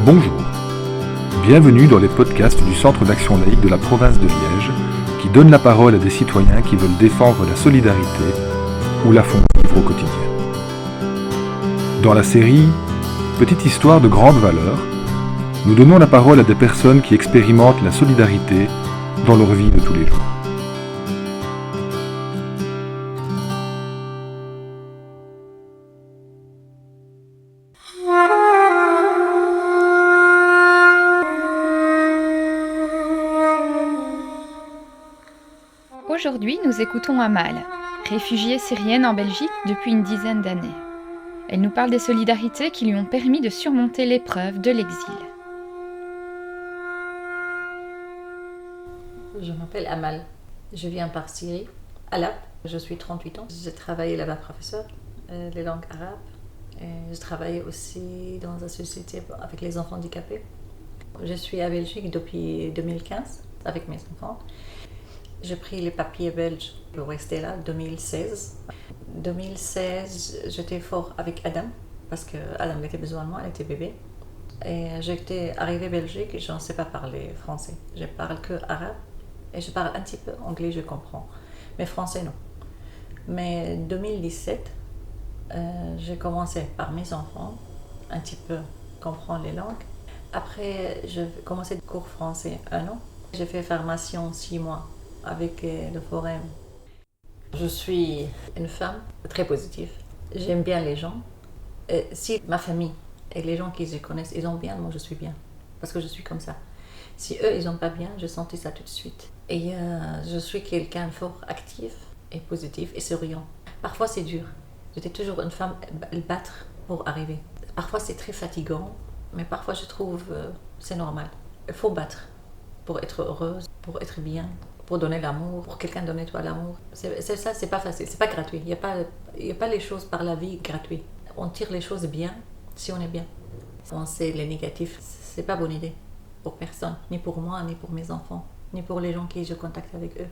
Bonjour, bienvenue dans les podcasts du Centre d'action laïque de la province de Liège qui donne la parole à des citoyens qui veulent défendre la solidarité ou la font vivre au quotidien. Dans la série Petite histoire de grande valeur, nous donnons la parole à des personnes qui expérimentent la solidarité dans leur vie de tous les jours. Aujourd'hui, nous écoutons Amal, réfugiée syrienne en Belgique depuis une dizaine d'années. Elle nous parle des solidarités qui lui ont permis de surmonter l'épreuve de l'exil. Je m'appelle Amal. Je viens par Syrie, Alep. Je suis 38 ans. J'ai travaillé là-bas professeur, les langues arabes. Et je travaille aussi dans une société avec les enfants handicapés. Je suis à Belgique depuis 2015 avec mes enfants. J'ai pris les papiers belges pour rester là, 2016. 2016, j'étais fort avec Adam, parce que Adam avait besoin de moi, elle était bébé. Et j'étais arrivée en Belgique, je ne sais pas parler français. Je parle que arabe et je parle un petit peu anglais, je comprends. Mais français, non. Mais 2017, j'ai commencé par mes enfants, un petit peu comprendre les langues. Après, j'ai commencé le cours français 1 an. J'ai fait formation 6 mois avec le forum. Je suis une femme très positive. J'aime bien les gens. Et si ma famille et les gens qui je connais, ils ont bien, moi je suis bien. Parce que je suis comme ça. Si eux, ils n'ont pas bien, je sentais ça tout de suite. Et je suis quelqu'un de fort actif et positif et souriant. Parfois c'est dur. J'étais toujours une femme à battre pour arriver. Parfois c'est très fatigant, mais parfois je trouve c'est normal. Il faut battre pour être heureuse, pour être bien. Pour donner l'amour, pour quelqu'un donner toi l'amour. C'est ça, c'est pas facile, c'est pas gratuit. Il y a pas les choses par la vie gratuites. On tire les choses bien si on est bien. Si on sait les négatifs, c'est pas bonne idée pour personne, ni pour moi, ni pour mes enfants, ni pour les gens qui je contacte avec eux.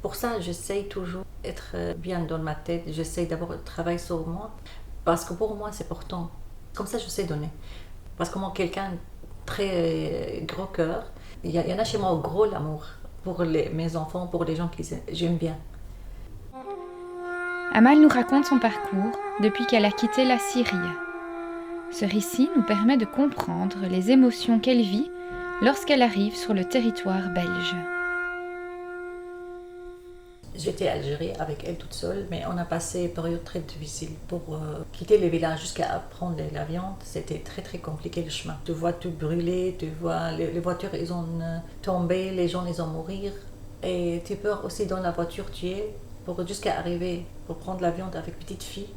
Pour ça, j'essaye toujours d'être bien dans ma tête. J'essaye d'abord de travailler sur moi parce que pour moi, c'est important. Comme ça, je sais donner. Parce que moi, quelqu'un très gros cœur, il y en a chez moi gros l'amour. Pour mes enfants, pour les gens que j'aime bien. Amal nous raconte son parcours depuis qu'elle a quitté la Syrie. Ce récit nous permet de comprendre les émotions qu'elle vit lorsqu'elle arrive sur le territoire belge. J'étais à Algérie avec elle toute seule, mais on a passé une période très difficile. Pour quitter le village jusqu'à prendre la viande, c'était très très compliqué le chemin. Tu vois tout brûler, tu vois les voitures ils ont tombé, les gens ils ont mourir. Et tu peur aussi dans la voiture tu es pour jusqu'à arriver pour prendre la viande avec petite fille.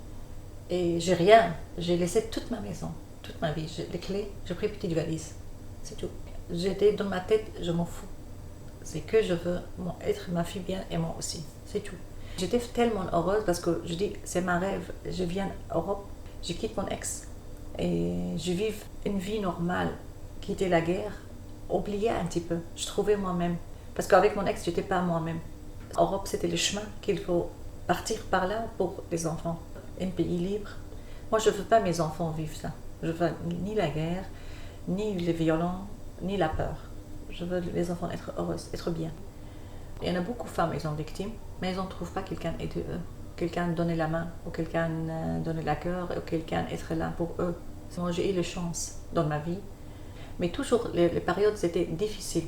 Et j'ai rien, j'ai laissé toute ma maison, toute ma vie, les clés, j'ai pris une petite valise, c'est tout. J'étais dans ma tête, je m'en fous. C'est que je veux être ma fille bien et moi aussi, c'est tout. J'étais tellement heureuse parce que je dis, c'est ma rêve, je viens d'Europe, je quitte mon ex et je vis une vie normale, quitter la guerre, oublier un petit peu, je trouvais moi-même. Parce qu'avec mon ex, je n'étais pas moi-même. Europe, c'était le chemin qu'il faut partir par là pour les enfants. Un pays libre. Moi, je ne veux pas mes enfants vivre ça. Je veux ni la guerre, ni les violents, ni la peur. Je veux les enfants être heureuses, être bien. Il y en a beaucoup de femmes, elles sont victimes, mais elles ne trouvent pas quelqu'un aider eux. Quelqu'un donner la main, ou quelqu'un donner la cœur, ou quelqu'un être là pour eux. Moi, j'ai eu la chance dans ma vie. Mais toujours, les périodes, c'était difficile.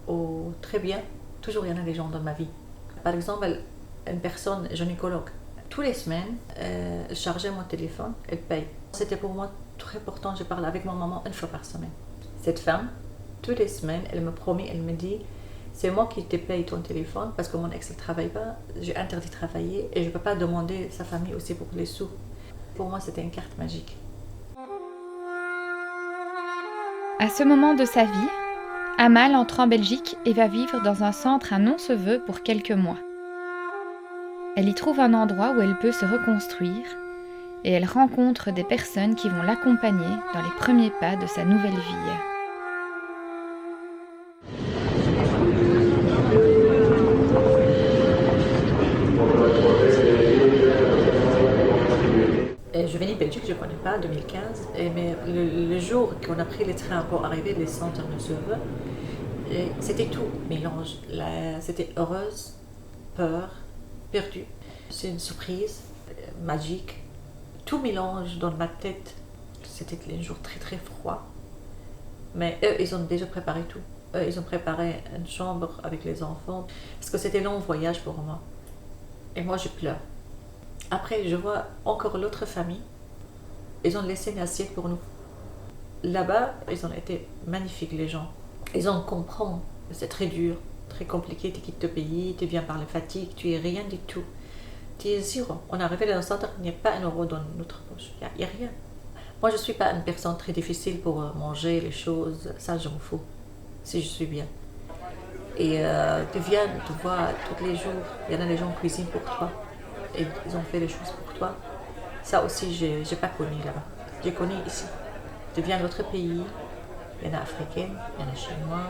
Ou très bien, toujours il y en a des gens dans ma vie. Par exemple, une personne gynécologue. Toutes les semaines, elle chargeait mon téléphone, elle paye. C'était pour moi très important, je parle avec ma maman 1 fois par semaine. Cette femme, toutes les semaines, elle me promet, elle me dit, c'est moi qui te paye ton téléphone parce que mon ex ne travaille pas, j'ai interdit de travailler et je ne peux pas demander sa famille aussi pour les sous. Pour moi, c'était une carte magique. À ce moment de sa vie, Amal entre en Belgique et va vivre dans un centre à non-se-veut pour quelques mois. Elle y trouve un endroit où elle peut se reconstruire et elle rencontre des personnes qui vont l'accompagner dans les premiers pas de sa nouvelle vie. Je venais de Belgique, je je ne connais pas, 2015. Mais le jour qu'on a pris les trains pour arriver les centres de Seveux, c'était tout mélange. C'était heureuse, peur, perdue. C'est une surprise magique. Tout mélange dans ma tête. C'était un jour très très froid. Mais eux, ils ont déjà préparé tout. Eux, ils ont préparé une chambre avec les enfants. Parce que c'était un long voyage pour moi. Et moi, je pleure. Après, je vois encore l'autre famille. Ils ont laissé une assiette pour nous. Là-bas, ils ont été magnifiques, les gens. Ils ont compris que c'est très dur, très compliqué. Tu quittes ton pays, tu viens par la fatigue, tu es rien du tout. Tu es zéro. On est arrivé dans le centre, il n'y a pas un euro dans notre poche. Il n'y a rien. Moi, je ne suis pas une personne très difficile pour manger les choses. Ça, je m'en fous. Si je suis bien. Et tu viens, tu vois, tous les jours, il y en a des gens qui cuisinent pour toi. Et ils ont fait les choses pour toi. Ça aussi, je n'ai pas connu là-bas. J'ai connu ici. Tu viens d'autres pays. Il y en a africaines, il y en a chinois,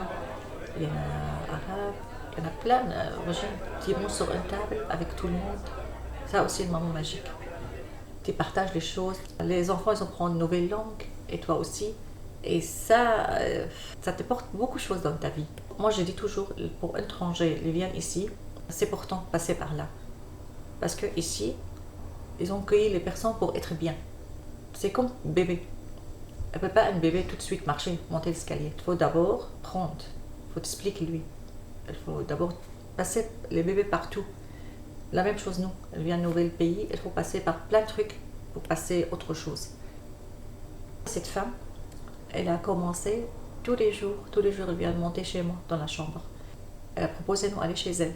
il y en a arabes, il y en a plein d'origines qui vont sur une table avec tout le monde. Ça aussi, c'est un moment magique. Tu partages les choses. Les enfants, ils apprennent une nouvelle langue, et toi aussi. Et ça te porte beaucoup de choses dans ta vie. Moi, je dis toujours, pour un étranger, ils viennent ici, c'est pourtant passer par là. Parce que ici, ils ont cueilli les personnes pour être bien. C'est comme bébé. Elle ne peut pas un bébé tout de suite marcher, monter l'escalier. Il faut d'abord prendre, il faut t'expliquer lui. Il faut d'abord passer les bébés partout. La même chose nous, elle vient d'un nouvel pays, il faut passer par plein de trucs pour passer autre chose. Cette femme, elle a commencé tous les jours, elle vient monter chez moi dans la chambre. Elle a proposé de nous aller chez elle.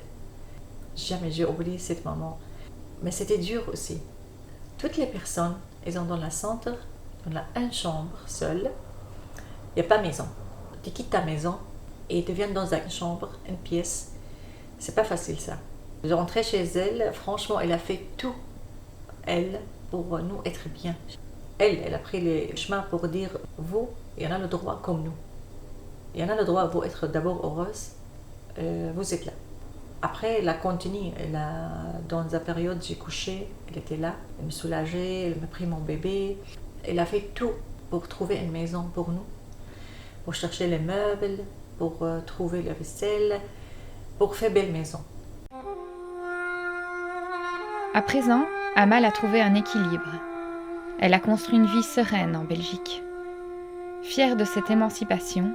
Jamais j'ai oublié ce moment. Mais c'était dur aussi. Toutes les personnes, elles sont dans le centre, on a une chambre seule, il n'y a pas de maison. Tu quittes ta maison et tu viens dans une chambre, une pièce. C'est pas facile ça. Je rentrais chez elle, franchement, elle a fait tout, elle, pour nous être bien. Elle a pris les chemins pour dire, vous, il y en a le droit comme nous. Il y en a le droit, vous, être d'abord heureuse, vous êtes là. Après, elle a continué. Dans la période, j'ai couché, elle était là, elle me soulageait, elle m'a pris mon bébé. Elle a fait tout pour trouver une maison pour nous, pour chercher les meubles, pour trouver la vaisselle, pour faire belle maison. À présent, Amal a trouvé un équilibre. Elle a construit une vie sereine en Belgique. Fière de cette émancipation,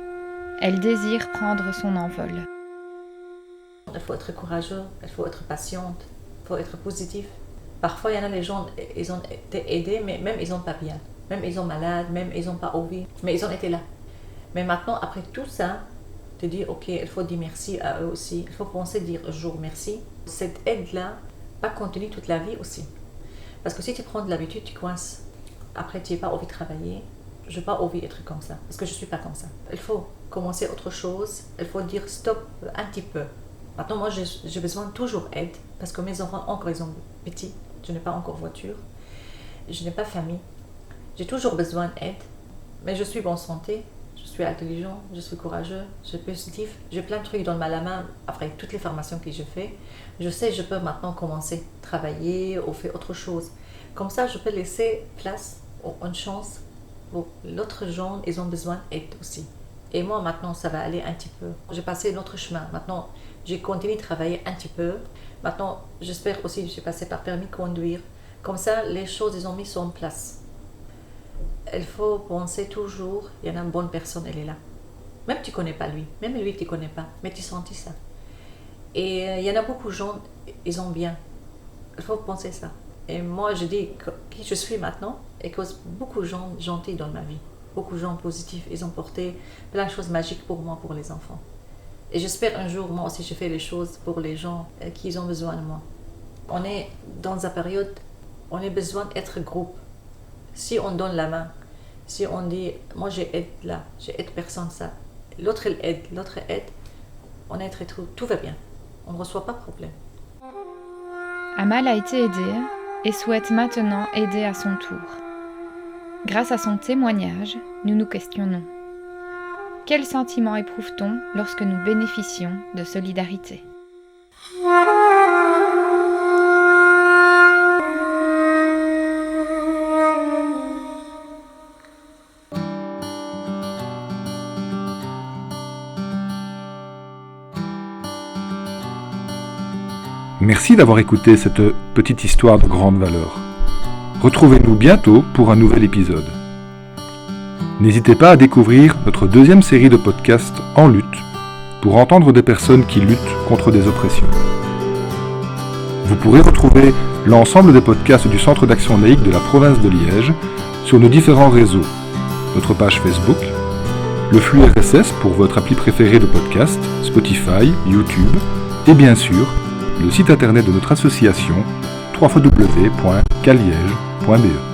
elle désire prendre son envol. Il faut être courageux, il faut être patiente, il faut être positif. Parfois, il y en a les gens, ils ont été aidés, mais même ils n'ont pas bien. Même ils sont malades, même ils n'ont pas envie, mais ils ont été là. Mais maintenant, après tout ça, tu dis, ok, il faut dire merci à eux aussi. Il faut penser dire un jour merci. Cette aide-là, pas continuer toute la vie aussi. Parce que si tu prends de l'habitude, tu coinces. Après, tu n'as pas envie de travailler. Je n'ai pas envie d'être comme ça, parce que je ne suis pas comme ça. Il faut commencer autre chose. Il faut dire stop un petit peu. Maintenant, moi, j'ai besoin toujours d'aide, parce que mes enfants, encore, ils sont petits. Je n'ai pas encore voiture. Je n'ai pas famille. J'ai toujours besoin d'aide, mais je suis bonne santé, je suis intelligent, je suis courageux, je suis positif. J'ai plein de trucs dans ma main après toutes les formations que je fais. Je sais que je peux maintenant commencer à travailler ou faire autre chose. Comme ça, je peux laisser place ou une chance pour l'autre gens, ils ont besoin d'aide aussi. Et moi, maintenant, ça va aller un petit peu. J'ai passé un autre chemin. Maintenant, j'ai continué de travailler un petit peu. Maintenant, j'espère aussi que j'ai passé par permis de conduire. Comme ça, les choses, ils ont mis en place. Il faut penser toujours, il y en a une bonne personne, elle est là. Même tu ne connais pas lui, même lui tu ne connais pas, mais tu sentis ça. Et il y en a beaucoup de gens, ils ont bien. Il faut penser ça. Et moi je dis qui je suis maintenant, et que beaucoup de gens gentils dans ma vie, beaucoup de gens positifs, ils ont porté plein de choses magiques pour moi, pour les enfants. Et j'espère un jour, moi aussi, je fais les choses pour les gens qui ont besoin de moi. On est dans une période, on a besoin d'être groupe. Si on donne la main, si on dit, moi j'aide là, j'aide personne ça, l'autre aide, on est très tout va bien. On ne reçoit pas de problème. Amal a été aidée et souhaite maintenant aider à son tour. Grâce à son témoignage, nous nous questionnons. Quel sentiment éprouve-t-on lorsque nous bénéficions de solidarité ? Merci d'avoir écouté cette petite histoire de grande valeur. Retrouvez-nous bientôt pour un nouvel épisode. N'hésitez pas à découvrir notre deuxième série de podcasts En lutte pour entendre des personnes qui luttent contre des oppressions. Vous pourrez retrouver l'ensemble des podcasts du Centre d'action laïque de la province de Liège sur nos différents réseaux, notre page Facebook, le flux RSS pour votre appli préférée de podcast, Spotify, YouTube et bien sûr le site internet de notre association www.caliege.be.